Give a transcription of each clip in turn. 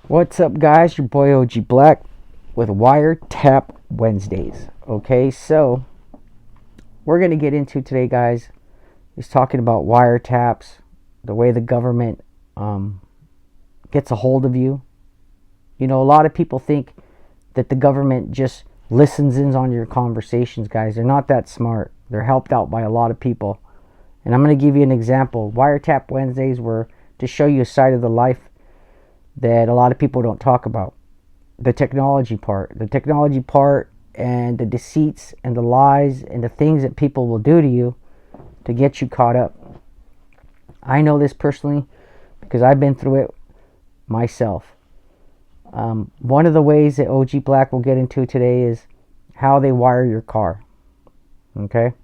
What's up, guys? Your boy OG Black with Wiretap Wednesdays. Okay, so we're going to get into today, guys, is talking about wiretaps, the way the government gets a hold of you. You know, a lot of people think that the government just listens in on your conversations, guys. They're not that smart. They're helped out by a lot of people. And I'm going to give you an example. Wiretap Wednesdays were to show you a side of the life that a lot of people don't talk about. The technology part. The technology part and the deceits and the lies and the things that people will do to you to get you caught up. I know this personally because I've been through it myself. One of the ways that OG Black will get into today is how they wire your car. Okay?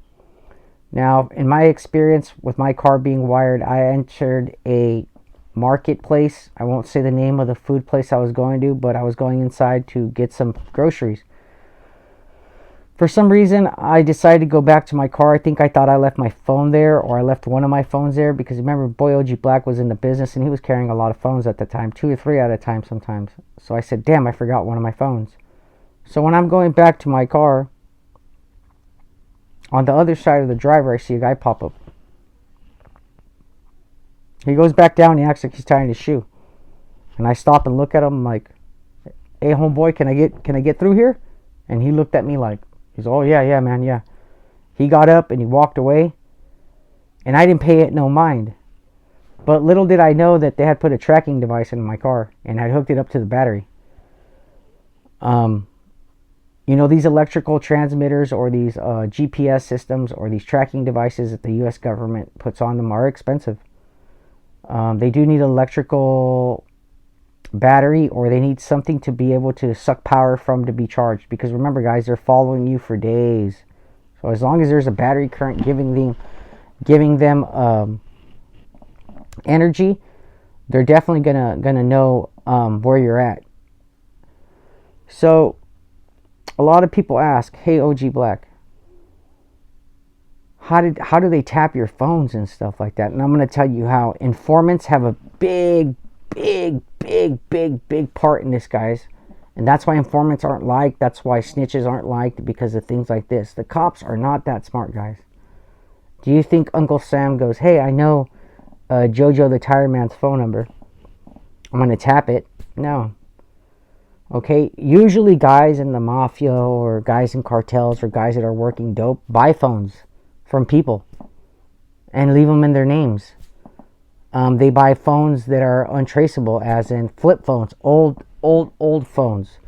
Now, in my experience with my car being wired, I entered a marketplace. I won't say the name of the food place I was going to, but I was going inside to get some groceries. For some reason, I decided to go back to my car. I think I thought I left my phone there, or I left one of my phones there, because remember, boy OG Black was in the business and he was carrying a lot of phones at the time, 2 or 3 at a time sometimes. So I said, damn, I forgot one of my phones. So when I'm going back to my car, on the other side of the driver, I see a guy pop up. He goes back down. He acts like he's tying his shoe, and I stop and look at him like, "Hey, homeboy, can I get through here?" And he looked at me like, he's, "Oh yeah, man, yeah." He got up and he walked away, and I didn't pay it no mind. But little did I know that they had put a tracking device in my car and had hooked it up to the battery. You know, these electrical transmitters or these GPS systems or these tracking devices that the U.S. government puts on them are expensive. They do need electrical battery, or they need something to be able to suck power from to be charged. Because remember, guys, they're following you for days. So as long as there's a battery current giving them energy, they're definitely gonna know where you're at. So a lot of people ask, "Hey, OG Black, how do they tap your phones and stuff like that?" And I'm going to tell you how. Informants have a big part in this, guys. And that's why informants aren't liked. That's why snitches aren't liked, because of things like this. The cops are not that smart, guys. Do you think Uncle Sam goes, "Hey, I know Jojo the Tire Man's phone number. I'm going to tap it"? No. Okay, usually guys in the mafia or guys in cartels or guys that are working dope buy phones from people and leave them in their names. They buy phones that are untraceable, as in flip phones, old phones.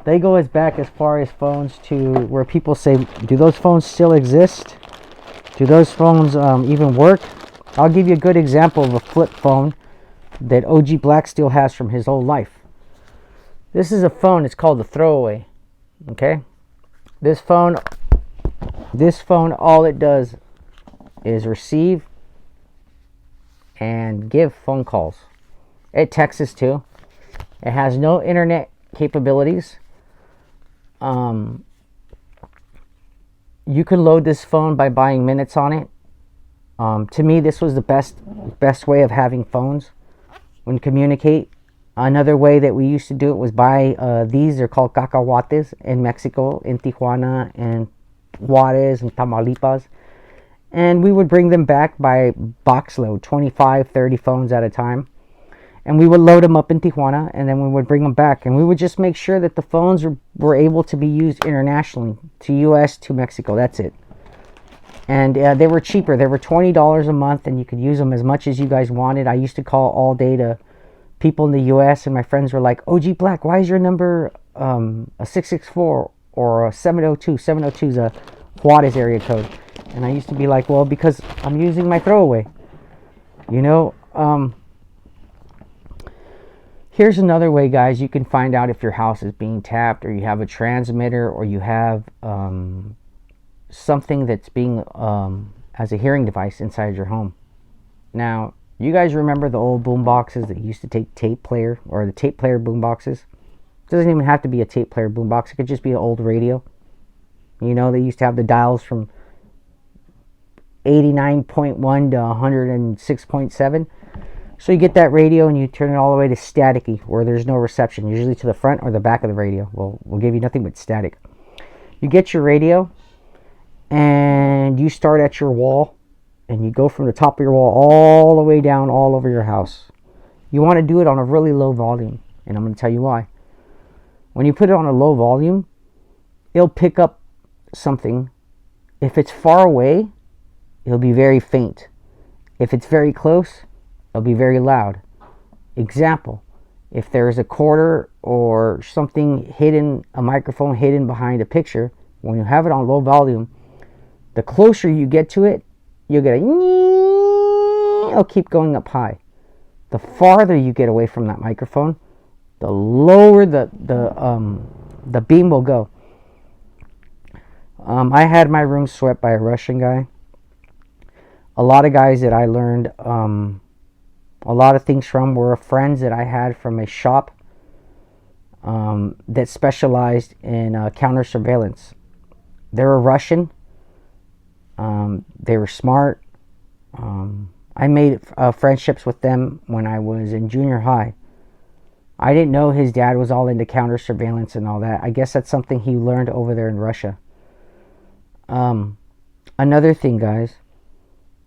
They go as back as far as phones to where people say, "Do those phones still exist? Do those phones even work?" I'll give you a good example of a flip phone that OG Black still has from his whole life. This is a phone. It's called the Throwaway. Okay, this phone, all it does is receive and give phone calls. It texts too. It has no internet capabilities. You can load this phone by buying minutes on it. To me, this was the best way of having phones when communicate. Another way that we used to do it was buy these. They're called cacahuates in Mexico, in Tijuana and Juarez and Tamaulipas. And we would bring them back by box load, 25, 30 phones at a time. And we would load them up in Tijuana, and then we would bring them back. And we would just make sure that the phones were able to be used internationally, to US, to Mexico. That's it. And they were cheaper. They were $20 a month, and you could use them as much as you guys wanted. I used to call all day to people in the US, and my friends were like, "OG Black, why is your number a 664 or a 702? 702 is a Juarez area code." And I used to be like, "Well, because I'm using my Throwaway." You know, here's another way, guys, you can find out if your house is being tapped, or you have a transmitter, or you have something that's being as a hearing device inside your home. Now, you guys remember the old boom boxes that used to take tape player, or the tape player boom boxes? It doesn't even have to be a tape player boom box. It could just be an old radio. You know, they used to have the dials from 89.1 to 106.7. So you get that radio and you turn it all the way to staticky, where there's no reception, usually to the front or the back of the radio. We'll give you nothing but static. You get your radio and you start at your wall, and you go from the top of your wall all the way down all over your house. You want to do it on a really low volume, and I'm going to tell you why. When you put it on a low volume, it'll pick up something. If it's far away, it'll be very faint. If it's very close, it'll be very loud. Example, if there's a quarter or something hidden, a microphone hidden behind a picture, when you have it on low volume, the closer you get to it, you'll get it'll keep going up high. The farther you get away from that microphone, the lower the beam will go. I had my room swept by a Russian guy. A lot of guys that I learned a lot of things from were friends that I had from a shop that specialized in counter surveillance. They were Russian. They were smart. I made friendships with them when I was in junior high. I didn't know his dad was all into counter surveillance and all that. I guess that's something he learned over there in Russia. Another thing, guys,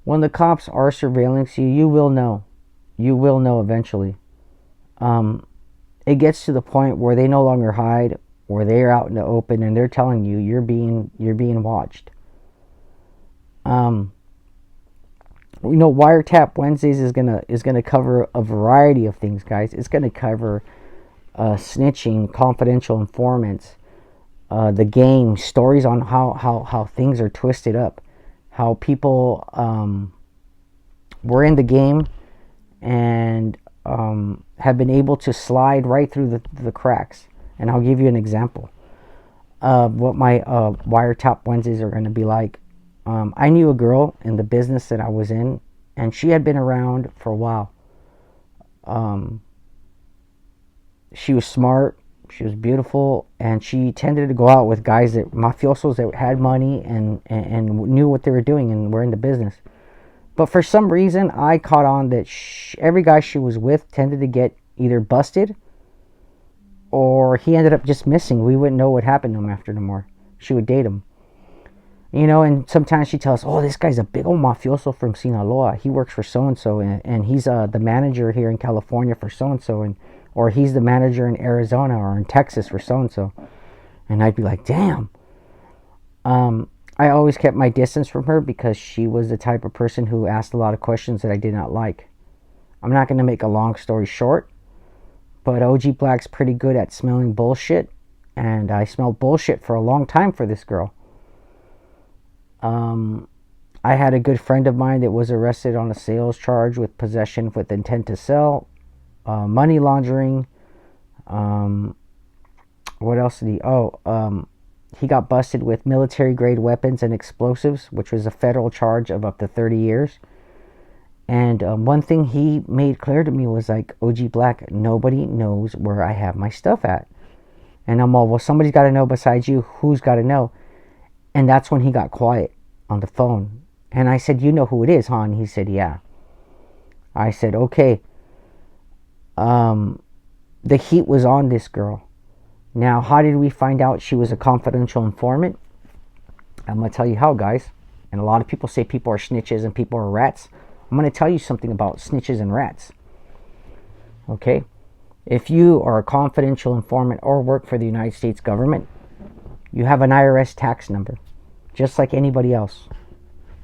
when the cops are surveilling you, you will know. You will know eventually. It gets to the point where they no longer hide, where they're out in the open and they're telling you you're being watched. Wiretap Wednesdays is gonna cover a variety of things, guys. It's gonna cover snitching, confidential informants, the game, stories on how things are twisted up, how people were in the game and have been able to slide right through the cracks. And I'll give you an example of what my Wiretap Wednesdays are going to be like. I knew a girl in the business that I was in, and she had been around for a while. She was smart, she was beautiful, and she tended to go out with guys mafiosos that had money and knew what they were doing and were in the business. But for some reason, I caught on that every guy she was with tended to get either busted or he ended up just missing. We wouldn't know what happened to him after no more. She would date him. And sometimes she tells us, oh, this guy's a big old mafioso from Sinaloa. He works for so-and-so, and he's the manager here in California for so-and-so, or he's the manager in Arizona or in Texas for so-and-so. And I'd be like, damn. I always kept my distance from her because she was the type of person who asked a lot of questions that I did not like. I'm not going to make a long story short, but OG Black's pretty good at smelling bullshit, and I smelled bullshit for a long time for this girl. I had a good friend of mine that was arrested on a sales charge with possession with intent to sell, money laundering. What else did he got busted with military grade weapons and explosives, which was a federal charge of up to 30 years. And one thing he made clear to me was like, OG Black, nobody knows where I have my stuff at. And I'm all, well, somebody's got to know besides you. Who's got to know? And that's when he got quiet on the phone. And I said, you know who it is, huh? And he said, yeah. I said, okay. The heat was on this girl. Now, how did we find out she was a confidential informant? I'm going to tell you how, guys. And a lot of people say people are snitches and people are rats. I'm going to tell you something about snitches and rats. Okay? If you are a confidential informant or work for the United States government, you have an IRS tax number, just like anybody else.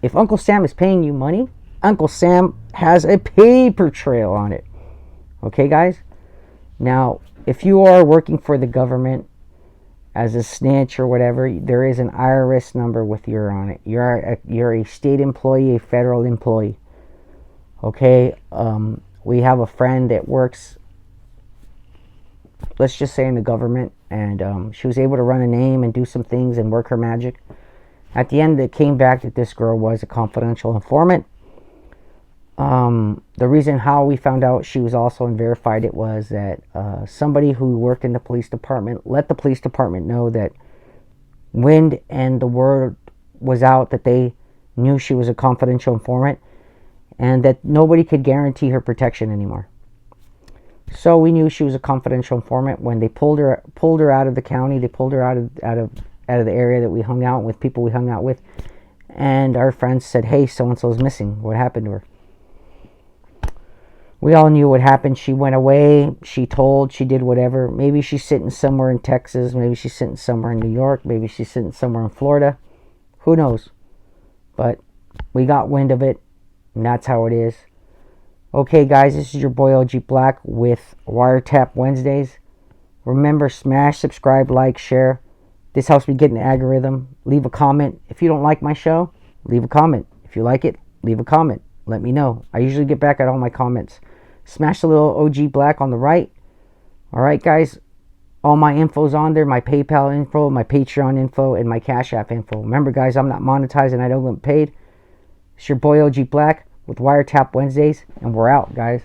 If Uncle Sam is paying you money, Uncle Sam has a paper trail on it. Okay, guys? Now, if you are working for the government as a snitch or whatever, there is an IRS number with your on it. You're a state employee, a federal employee. Okay? We have a friend that works, let's just say, in the government, and she was able to run a name and do some things and work her magic. At the end, it came back that this girl was a confidential informant. The reason how we found out she was also and verified it was that somebody who worked in the police department let the police department know that the word was out that they knew she was a confidential informant, and that nobody could guarantee her protection anymore. So we knew she was a confidential informant when they pulled her out of the county. They pulled her out of the area that we hung out with, people we hung out with, and our friends said, "Hey, so and so's missing. What happened to her?" We all knew what happened. She went away. She did whatever. Maybe she's sitting somewhere in Texas. Maybe she's sitting somewhere in New York. Maybe she's sitting somewhere in Florida. Who knows? But we got wind of it, and that's how it is. Okay, guys, this is your boy OG Black with Wiretap Wednesdays. Remember, smash, subscribe, like, share. This helps me get an algorithm. Leave a comment. If you don't like my show, leave a comment. If you like it, leave a comment. Let me know. I usually get back at all my comments. Smash the little OG Black on the right. Alright, guys. All my info's on there. My PayPal info, my Patreon info, and my Cash App info. Remember, guys, I'm not monetized and I don't get paid. It's your boy OG Black with Wiretap Wednesdays, and we're out, guys.